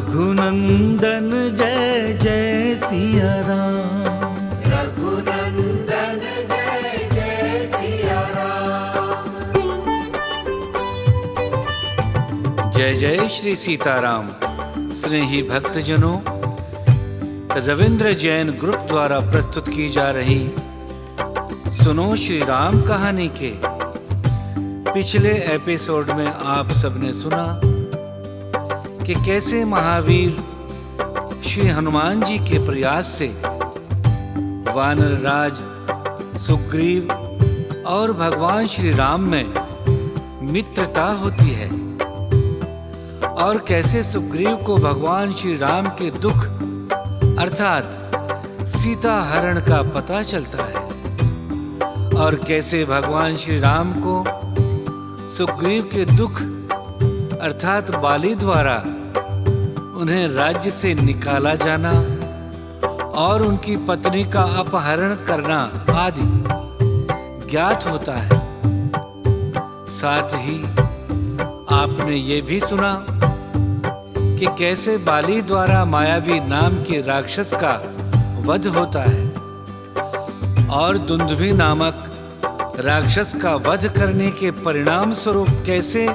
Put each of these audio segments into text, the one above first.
रघुनंदन जय जय सिया राम। रघुनंदन जय जय सिया राम। जय जय श्री सीताराम। स्नेही भक्तजनों, रविंद्र जैन ग्रुप द्वारा प्रस्तुत की जा रही सुनो श्री राम कहानी के पिछले एपिसोड में आप सबने सुना कि कैसे महावीर श्री हनुमान जी के प्रयास से वानर राज सुग्रीव और भगवान श्री राम में मित्रता होती है और कैसे सुग्रीव को भगवान श्री राम के दुख अर्थात सीता हरण का पता चलता है और कैसे भगवान श्री राम को सुग्रीव के दुख अर्थात बाली द्वारा उन्हें राज्य से निकाला जाना और उनकी पत्नी का अपहरण करना आदि ज्ञात होता है। साथ ही आपने ये भी सुना कि कैसे बाली द्वारा मायावी नाम के राक्षस का वध होता है और दुंदुभि नामक राक्षस का वध करने के परिणाम स्वरूप कैसे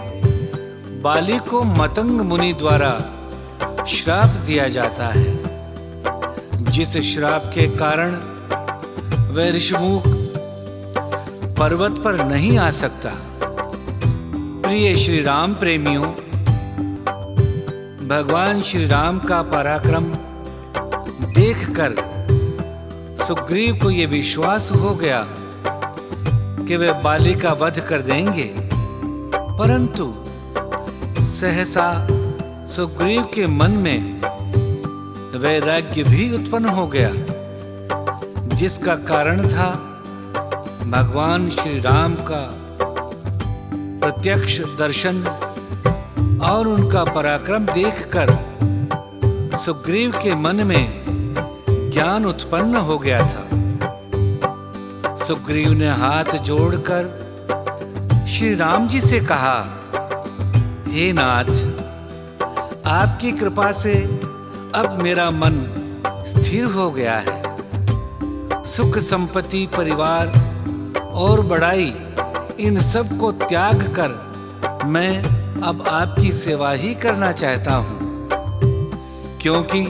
बाली को मतंग मुनि द्वारा श्राप दिया जाता है, जिस श्राप के कारण वह ऋषिमुख पर्वत पर नहीं आ सकता। प्रिय श्री राम प्रेमियों, भगवान श्री राम का पराक्रम देखकर सुग्रीव को यह विश्वास हो गया कि वे बाली का वध कर देंगे, परंतु सहसा सुग्रीव के मन में वैराग्य भी उत्पन्न हो गया, जिसका कारण था भगवान श्री राम का प्रत्यक्ष दर्शन और उनका पराक्रम देखकर सुग्रीव के मन में ज्ञान उत्पन्न हो गया था। सुग्रीव ने हाथ जोड़कर श्री राम जी से कहा, हे नाथ, आपकी कृपा से अब मेरा मन स्थिर हो गया है। सुख संपत्ति परिवार और बड़ाई इन सब को त्याग कर मैं अब आपकी सेवा ही करना चाहता हूँ, क्योंकि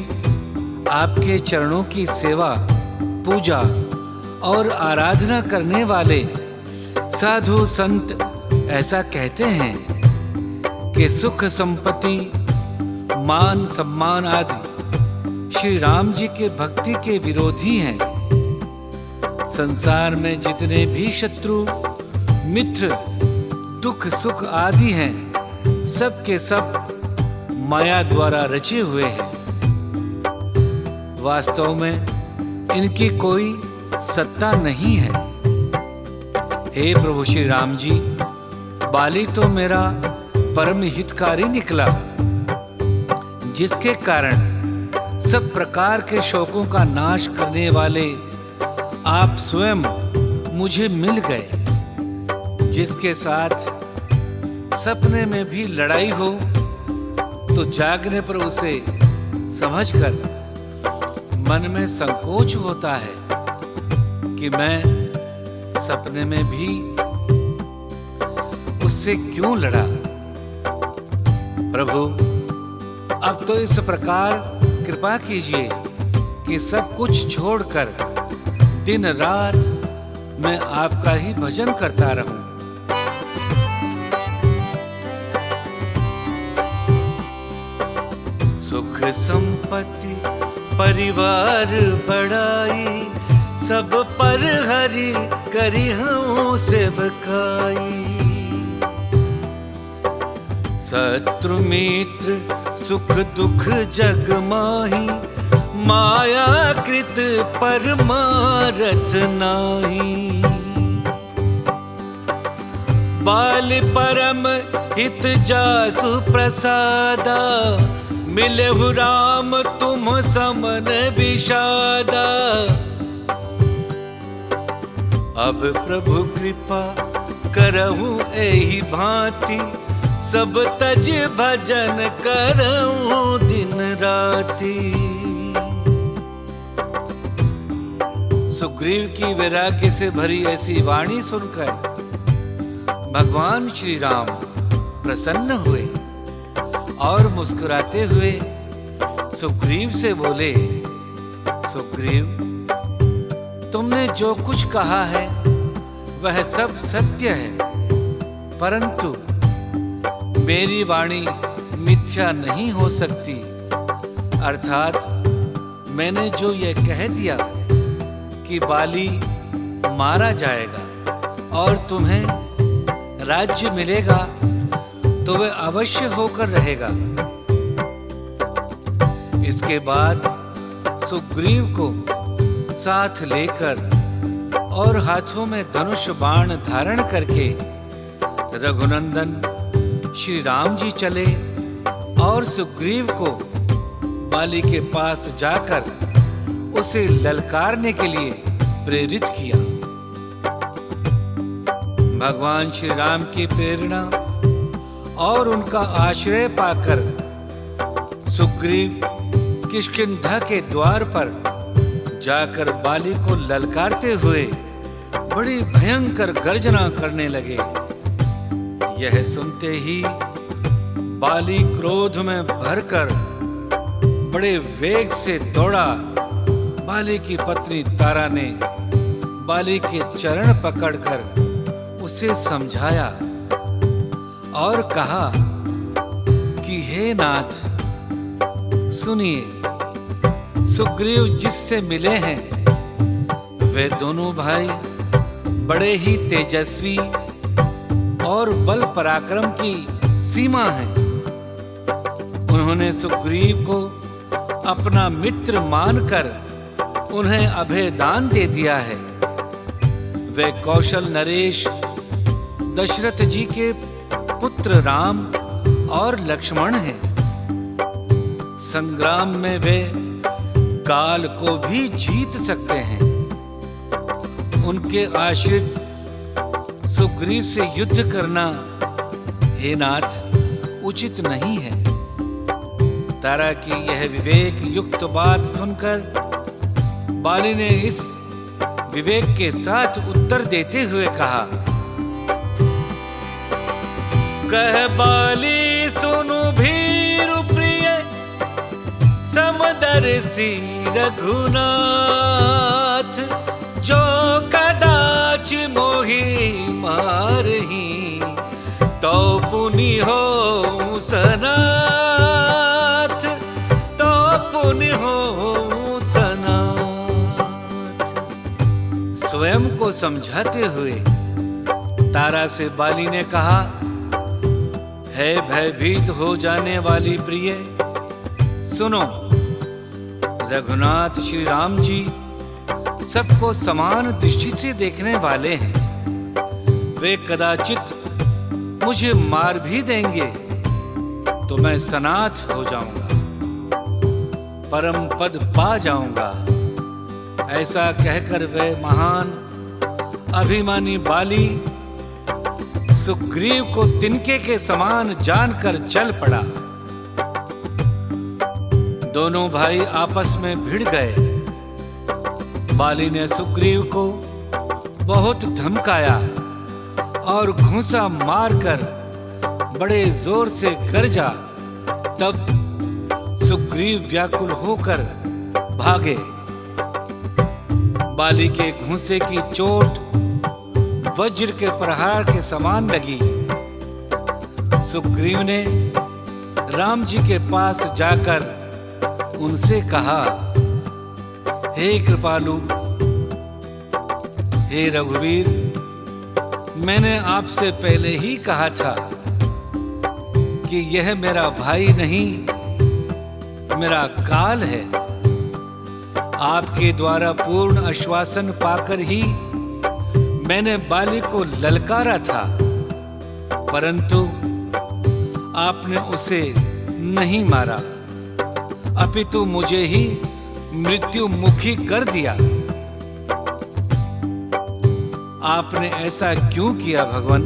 आपके चरणों की सेवा पूजा और आराधना करने वाले साधु संत ऐसा कहते हैं कि सुख संपत्ति मान सम्मान आदि श्री राम जी के भक्ति के विरोधी हैं। संसार में जितने भी शत्रु मित्र दुख सुख आदि हैं, सब के सब माया द्वारा रचे हुए हैं। वास्तव में इनकी कोई सत्ता नहीं है। हे प्रभु श्री राम जी, बाली तो मेरा परम हितकारी निकला, जिसके कारण सब प्रकार के शोकों का नाश करने वाले आप स्वयं मुझे मिल गए, जिसके साथ सपने में भी लड़ाई हो तो जागने पर उसे समझकर मन में संकोच होता है कि मैं सपने में भी उससे क्यों लड़ा। प्रभु, अब तो इस प्रकार कृपा कीजिए कि सब कुछ छोड़कर दिन रात मैं आपका ही भजन करता रहूं। सुख संपत्ति परिवार बड़ाई सब पर हरि करी हूँ सेवकाई। शत्रु मित्र सुख दुख जग माही माया कृत परमारथ नाही। बाल परम हित जासु प्रसादा मिलहु राम तुम समन विषादा। अब प्रभु कृपा करहु एहि भांति सब तज भजन करऊं दिन राती। सुग्रीव की वैराग्य से भरी ऐसी वाणी सुनकर भगवान श्री राम प्रसन्न हुए और मुस्कुराते हुए सुग्रीव से बोले, सुग्रीव, तुमने जो कुछ कहा है वह सब सत्य है, परंतु मेरी वाणी मिथ्या नहीं हो सकती। अर्थात मैंने जो यह कह दिया कि बाली मारा जाएगा और तुम्हें राज्य मिलेगा, तो वह अवश्य होकर रहेगा। इसके बाद सुग्रीव को साथ लेकर और हाथों में धनुष बाण धारण करके रघुनंदन श्री राम जी चले और सुग्रीव को बाली के पास जाकर उसे ललकारने के लिए प्रेरित किया। भगवान श्री राम की प्रेरणा और उनका आश्रय पाकर सुग्रीव किष्किंधा के द्वार पर जाकर बाली को ललकारते हुए बड़ी भयंकर गर्जना करने लगे। यह सुनते ही बाली क्रोध में भरकर बड़े वेग से दौड़ा। बाली की पत्नी तारा ने बाली के चरण पकड़कर उसे समझाया और कहा कि हे नाथ, सुनिए, सुग्रीव जिससे मिले हैं वे दोनों भाई बड़े ही तेजस्वी और बल पराक्रम की सीमा हैं। उन्होंने सुग्रीव को अपना मित्र मानकर उन्हें अभय दान दे दिया है। वे कौशल नरेश दशरथ जी के पुत्र राम और लक्ष्मण हैं। संग्राम में वे काल को भी जीत सकते हैं। उनके आश्रित सुग्रीव से युद्ध करना, हे नाथ, उचित नहीं है। तारा की यह विवेक युक्त बात सुनकर बाली ने इस विवेक के साथ उत्तर देते हुए कहा, कह बाली सुनु भीरु प्रिय समदर्शी रघुनाथ, जो कदाच मोहि मारही तो पुनि हो सनाथ, तो पुनि हो सनाथ। स्वयं को समझाते हुए तारा से बाली ने कहा, है भयभीत हो जाने वाली प्रिय, सुनो, रघुनाथ श्री राम जी सबको समान दृष्टि से देखने वाले हैं। वे कदाचित मुझे मार भी देंगे तो मैं सनाथ हो जाऊंगा, परम पद पा जाऊंगा। ऐसा कहकर वे महान अभिमानी बाली सुग्रीव को तिनके के समान जानकर चल पड़ा। दोनों भाई आपस में भिड़ गए। बाली ने सुग्रीव को बहुत धमकाया और घूंसा मारकर बड़े जोर से गरजा। तब सुग्रीव व्याकुल होकर भागे। बाली के घूंसे की चोट वज्र के प्रहार के समान लगी। सुग्रीव ने राम जी के पास जाकर उनसे कहा, हे कृपालु, हे रघुवीर, मैंने आपसे पहले ही कहा था कि यह मेरा भाई नहीं, मेरा काल है। आपके द्वारा पूर्ण आश्वासन पाकर ही मैंने बाली को ललकारा था, परंतु आपने उसे नहीं मारा, अपितु मुझे ही मृत्यु मुखी कर दिया। आपने ऐसा क्यों किया भगवान?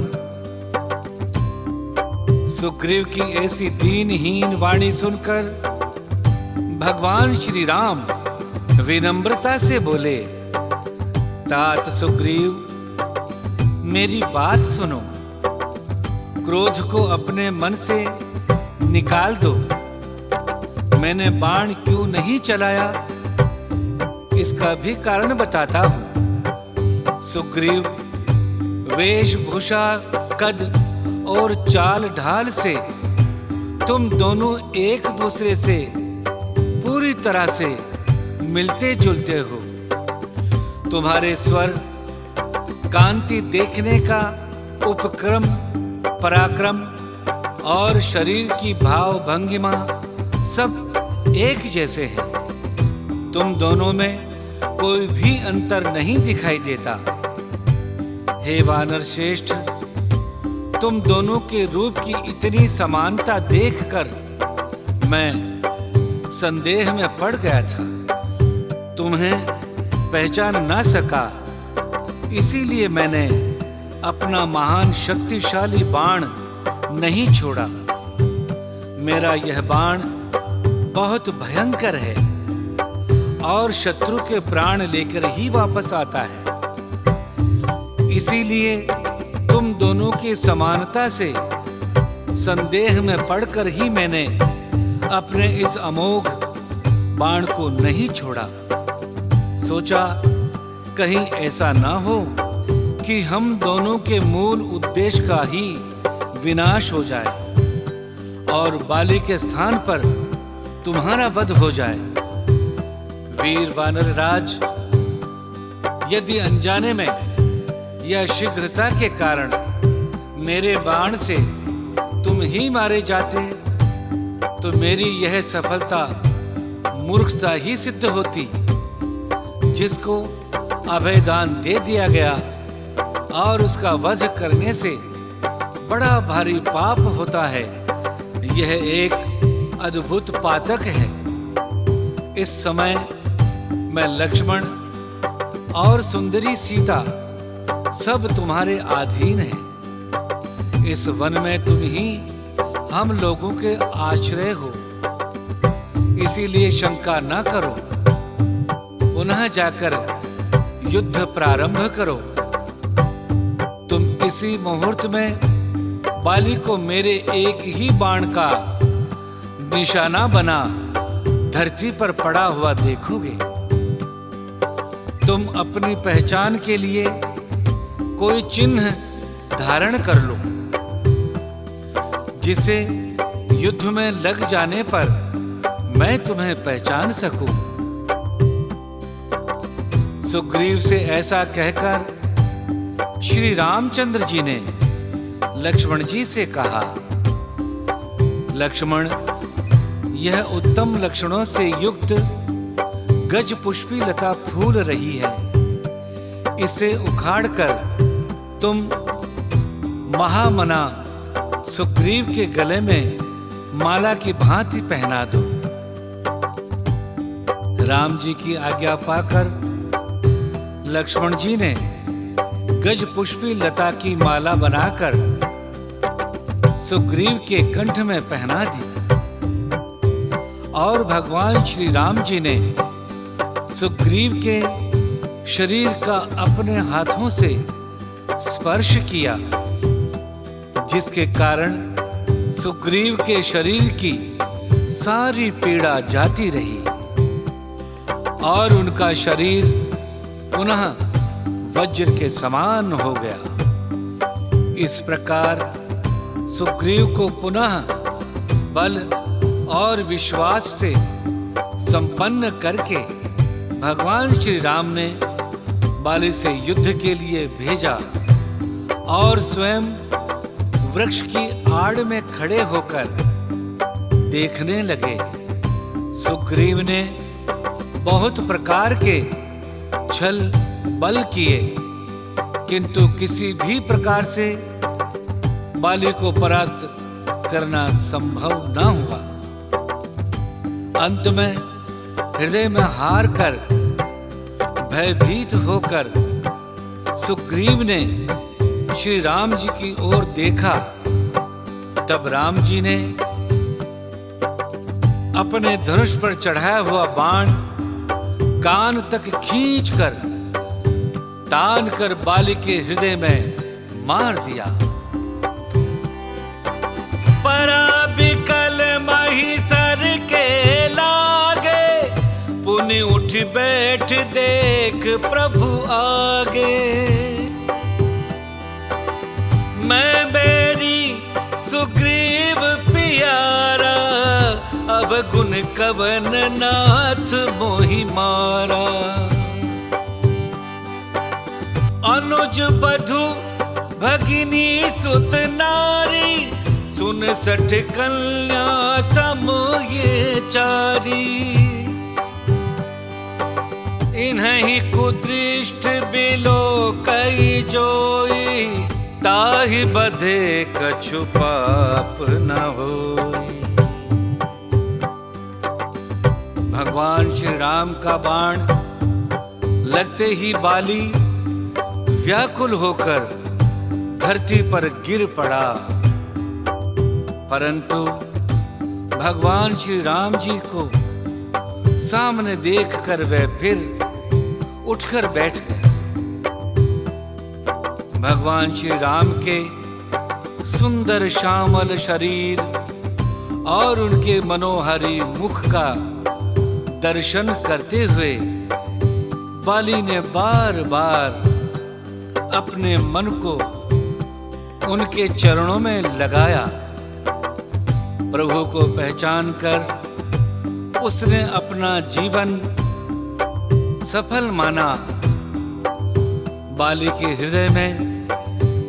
सुग्रीव की ऐसी दीनहीन वाणी सुनकर भगवान श्री राम विनम्रता से बोले, तात सुग्रीव, मेरी बात सुनो। क्रोध को अपने मन से निकाल दो। मैंने बाण क्यों नहीं चलाया, इसका भी कारण बताता हूं। सुग्रीव, वेशभूषा, कद और चाल ढाल से तुम दोनों एक दूसरे से पूरी तरह से मिलते जुलते हो। तुम्हारे स्वर, कांति देखने का उपक्रम, पराक्रम और शरीर की भाव भंगिमा सब एक जैसे हैं। तुम दोनों में कोई भी अंतर नहीं दिखाई देता। हे वानर श्रेष्ठ, तुम दोनों के रूप की इतनी समानता देखकर मैं संदेह में पड़ गया था। तुम्हें पहचान ना सका, इसीलिए मैंने अपना महान शक्तिशाली बाण नहीं छोड़ा। मेरा यह बाण बहुत भयंकर है और शत्रु के प्राण लेकर ही वापस आता है। इसीलिए तुम दोनों की समानता से संदेह में पड़कर ही मैंने अपने इस अमोघ बाण को नहीं छोड़ा। सोचा कहीं ऐसा ना हो कि हम दोनों के मूल उद्देश्य का ही विनाश हो जाए और बाली के स्थान पर तुम्हारा वध हो जाए। वीर वानर राज, यदि अनजाने में या शीघ्रता के कारण मेरे बाण से तुम ही मारे जाते तो मेरी यह सफलता मूर्खता ही सिद्ध होती। जिसको अभयदान दे दिया गया और उसका वध करने से बड़ा भारी पाप होता है, यह एक अद्भुत पातक है। इस समय मैं लक्ष्मण और सुंदरी सीता सब तुम्हारे अधीन हैं। इस वन में तुम ही हम लोगों के आश्रय हो, इसीलिए शंका न करो। पुनः जाकर युद्ध प्रारंभ करो। तुम इसी मुहूर्त में बाली को मेरे एक ही बाण का निशाना बना धरती पर पड़ा हुआ देखोगे। तुम अपनी पहचान के लिए कोई चिन्ह धारण कर लो, जिसे युद्ध में लग जाने पर मैं तुम्हें पहचान सकूं। सुग्रीव से ऐसा कहकर श्री रामचंद्र जी ने लक्ष्मण जी से कहा, लक्ष्मण, यह उत्तम लक्षणों से युक्त गज पुष्पी लता फूल रही है। इसे उखाड़कर तुम महामना सुग्रीव के गले में माला की भांति पहना दो। राम जी की आज्ञा पाकर लक्ष्मण जी ने गज पुष्पी लता की माला बनाकर सुग्रीव के कंठ में पहना दी और भगवान श्री राम जी ने सुग्रीव के शरीर का अपने हाथों से स्पर्श किया, जिसके कारण सुग्रीव के शरीर की सारी पीड़ा जाती रही और उनका शरीर पुनः वज्र के समान हो गया। इस प्रकार सुग्रीव को पुनः बल और विश्वास से संपन्न करके भगवान श्री राम ने बाली से युद्ध के लिए भेजा और स्वयं वृक्ष की आड़ में खड़े होकर देखने लगे। सुग्रीव ने बहुत प्रकार के छल बल किए, किंतु किसी भी प्रकार से बाली को परास्त करना संभव न हुआ। अंत में हृदय में हार कर भयभीत होकर सुग्रीव ने श्री राम जी की ओर देखा। तब राम जी ने अपने धनुष पर चढ़ाया हुआ बाण कान तक खींचकर तान कर बाली के हृदय में मार दिया। पराबिकल महिषर के लागे, पुनि उठ बैठ देख प्रभु आगे। मैं बेरी सुग्रीव प्यारा, अब गुण कवन नाथ मोहि मारा। अनुज बधु भगिनी सुत नारी, सुन सठ कन्या सम ये चारी। इन्हीं कुदृष्ट बिलो कई जोई, ताहि बधे कछु पाप न होई। भगवान श्री राम का बाण लगते ही बाली व्याकुल होकर धरती पर गिर पड़ा, परंतु भगवान श्री राम जी को सामने देखकर वह फिर उठकर बैठ गए। भगवान श्री राम के सुंदर श्यामल शरीर और उनके मनोहरी मुख का दर्शन करते हुए बाली ने बार बार अपने मन को उनके चरणों में लगाया। प्रभु को पहचान कर उसने अपना जीवन सफल माना। बाली के हृदय में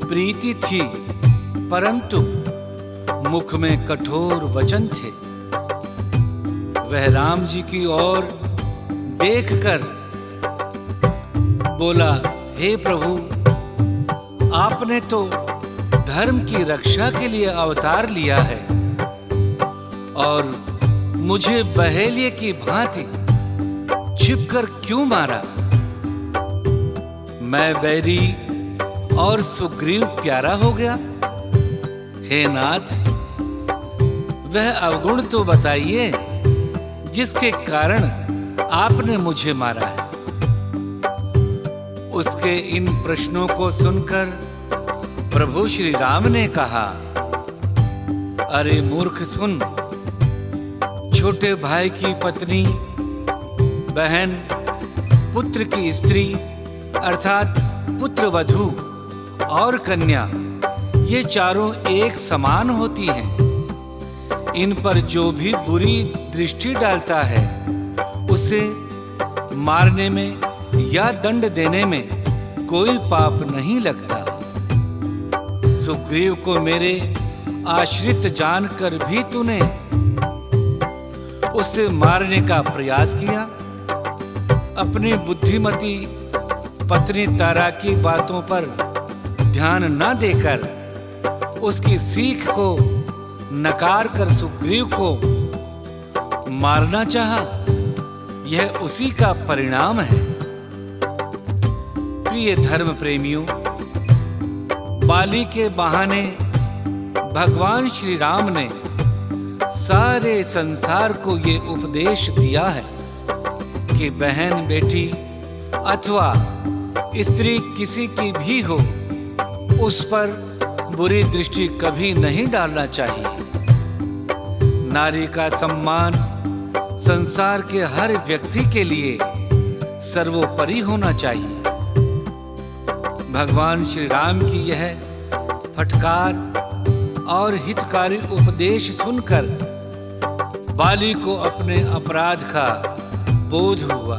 प्रीति थी, परंतु मुख में कठोर वचन थे। वह राम जी की ओर देखकर बोला, हे प्रभु, आपने तो धर्म की रक्षा के लिए अवतार लिया है और मुझे बहेलिये की भांति छिपकर क्यों मारा? मैं बैरी और सुग्रीव प्यारा हो गया? हे नाथ, वह अवगुण तो बताइए जिसके कारण आपने मुझे मारा है। उसके इन प्रश्नों को सुनकर प्रभु श्री राम ने कहा, अरे मूर्ख सुन, छोटे भाई की पत्नी, बहन, पुत्र की स्त्री अर्थात पुत्र वधू और कन्या, ये चारों एक समान होती हैं। इन पर जो भी बुरी दृष्टि डालता है उसे मारने में या दंड देने में कोई पाप नहीं लगता। सुग्रीव को मेरे आश्रित जानकर भी तूने उसे मारने का प्रयास किया। अपनी बुद्धिमती पत्नी तारा की बातों पर ध्यान न देकर उसकी सीख को नकार कर सुग्रीव को मारना चाहा। यह उसी का परिणाम है। प्रिय धर्म प्रेमियों, बाली के बहाने भगवान श्री राम ने सारे संसार को ये उपदेश दिया है कि बहन, बेटी अथवा स्त्री किसी की भी हो, उस पर बुरी दृष्टि कभी नहीं डालना चाहिए। नारी का सम्मान संसार के हर व्यक्ति के लिए सर्वोपरि होना चाहिए। भगवान श्री राम की यह फटकार और हितकारी उपदेश सुनकर बाली को अपने अपराध का बोध हुआ।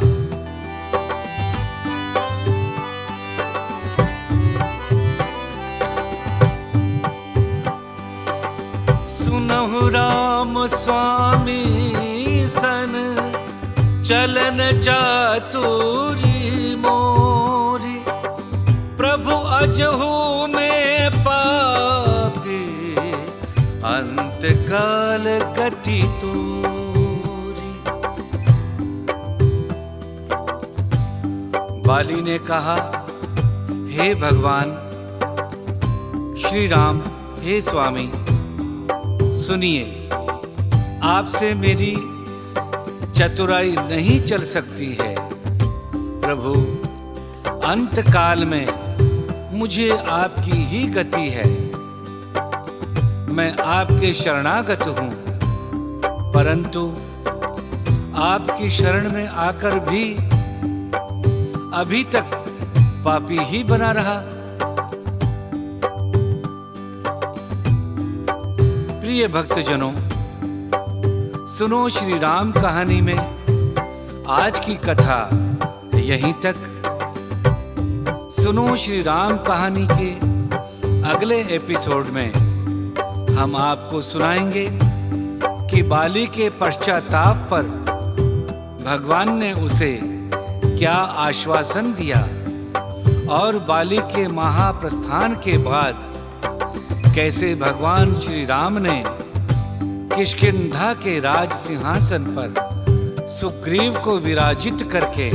सुनहु राम स्वामी सन, चलन चातुरी मोरी। प्रभु अजहु में पापी, अंत काल गति तोरी। बाली ने कहा, हे भगवान श्री राम, हे स्वामी, सुनिए, आपसे मेरी चतुराई नहीं चल सकती है। प्रभु, अंत काल में मुझे आपकी ही गति है। मैं आपके शरणागत हूं, परंतु आपकी शरण में आकर भी अभी तक पापी ही बना रहा। प्रिय भक्तजनों, सुनो श्री राम कहानी में आज की कथा यहीं तक। सुनो श्री राम कहानी के अगले एपिसोड में हम आपको सुनाएंगे कि बाली के पश्चाताप पर भगवान ने उसे क्या आश्वासन दिया और बाली के महाप्रस्थान के बाद कैसे भगवान श्री राम ने किष्किंधा के राज सिंहासन पर सुग्रीव को विराजित करके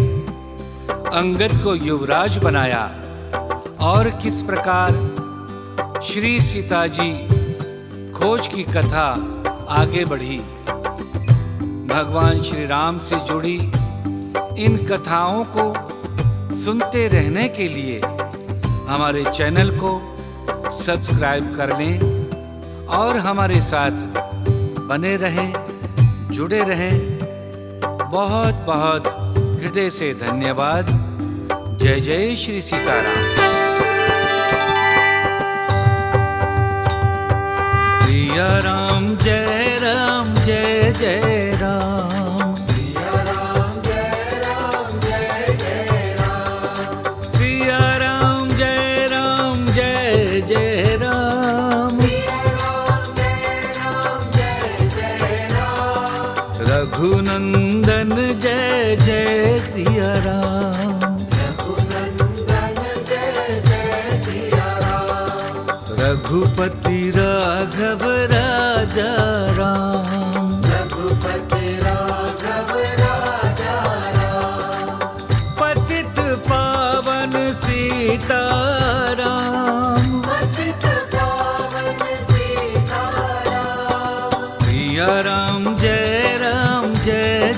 अंगद को युवराज बनाया और किस प्रकार श्री सीता जी खोज की कथा आगे बढ़ी। भगवान श्री राम से जुड़ी इन कथाओं को सुनते रहने के लिए हमारे चैनल को सब्सक्राइब कर लें और हमारे साथ बने रहें, जुड़े रहें। बहुत बहुत हृदय से धन्यवाद। जय जय श्री सीताराम। सिया राम जय राम जय जय राम। सिया राम जय राम जय जय राम। सिया राम जय राम जय जय राम। सिया राम जय राम जय जय राम। रघुनंदन जय जय सिया राम। रघुनंदन जय जय सिया राम। रघुपति राघव राजा राम। रघुपति राघव राजा राम। पतित पावन सीता राम। पतित पावन सीता राम। सिया राम जय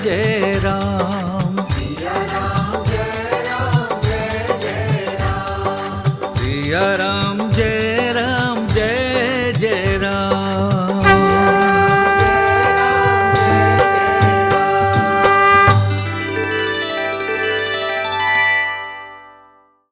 जय राम। सिया राम जय राम जय जय राम। सिया राम